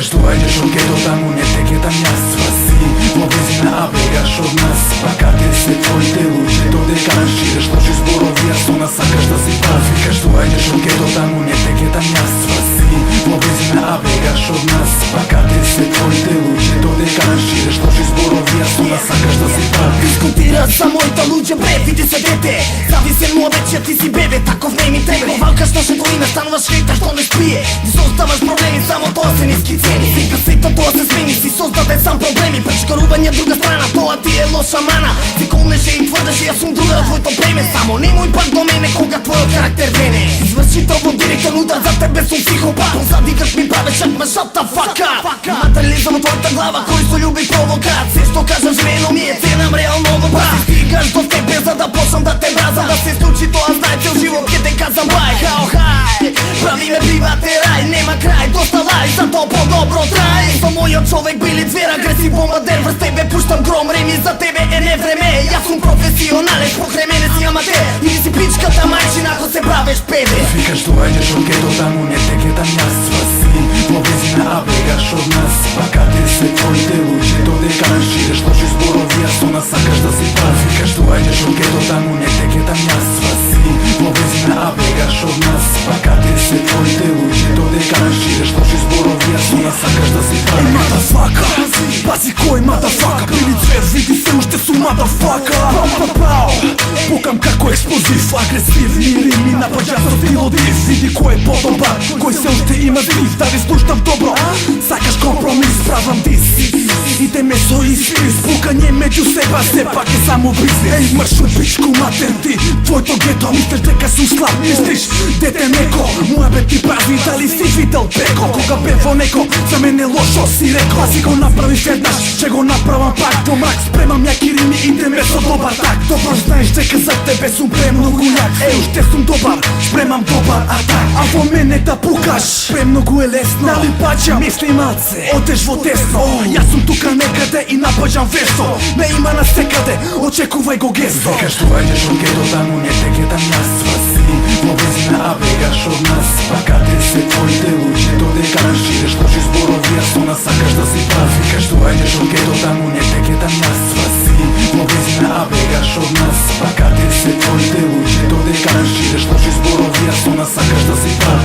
Викаш доаѓаш од гето, таму не те ке там јас сваси. Во близина, а бегаш од нас, пакате се твоите луѓе. Додека ширеш лоши зборови, а со нас сакаш да си прав. Викаш доаѓаш од гето, таму не те ке там јас сваси. Во близина, а бегаш од нас, пакате се твоите луѓе. Додека ширеш лоши зборови, а со нас сакаш да си прав. Дискутираш за моите луѓе, бре, види се дете. Зависен младече, ти си бебе, таков не ми треба. Валкаш нашето име, стануваш хейтер, што не спие. Ти создаваш проблеми, само тоа се ниски цени. Сега сето тоа се смени, си создаде сам проблеми. Пречкарување друга страна, тоа ти е лоша мана. Ти колнеше и тврдеше, јас сум друга твоето племе. Само немој пак до мене кога твојот карактер вене. Извршител во директен удар, за тебе сум психопат. Позади как ми правиш, чак ме shut the fuck up. Материализам од твојата глава, кој со љуби провокат. Се што кажам жмено ми е ценам реално во брат. Стигаш до тебе за да почнам да те мразам. Да се случи тоа, знае цел живот ке те казам бај. Хао хај, прави ме привате рај, нема крај, доста лај, зато по-добро трај. Со мојот човек били звер, агресивно младер, врз тебе пуштам гром, реми за тебе е не време. Јас сум професионален, покрај мене си аматер. Или си пичката мајчин ако се правиш педе. Викаш доаѓаш од гето, таму не те ке там јас сваси. Во близина, а бегаш од нас, пакате се твоите луѓе. Додека ширеш лоши зборови, а со нас сакаш да си прав. Викаш доаѓаш од гето, таму не те ке там јас сваси. Во близина, а бегаш од нас, пакате се твоите луѓе. Додека ширеш лоши зборови, а со нас сакаш да си прав. Мадафака, пази кој мадафака. Били звер, види се уште сум мадафака. Пау, пукам како експлозив, агресивни рими, напаѓа со стил од див. Види кој е подобар, кој се уште има дрив. Да ви слушам добро, сакаш компромис, правам дис. Идеме со испис, пукање меѓу себе, сепак е само бизнес. Еј, маршут бичку матер ти, твоето гето. Мислиш дека сум слаб, мислиш дете неко. Муабет ти пази, дали си видел беко. Кога бе во неко, за мене лошо си реко. Пази го направиш еднаш, ќе го направам пак. До мрак спремам јаки рими, идеме со добар так. Добро знаеш дека за тебе сум премногу јак. Еј, уште сум добар, спремам добар атак. А во мене да пукаш, премногу е лесно. Нали паќам, мисли малце, одеш во тесно. Јас сум тука некаде и напаѓам весто. Ме има насекаде, очекувај го гесто. Викаш доаѓаш од гето, таму не те ке там јас сваси. Во близина, а бегаш од нас, пакате се твоите луѓе. Додека ширеш лоши зборови, а со нас сакаш да си прав. Викаш доаѓаш од гето, таму не те ке там јас сваси. Во близина, а бегаш од нас, пакате се твоите луѓе. Додека ширеш лоши зборови, а со нас сакаш да си прав.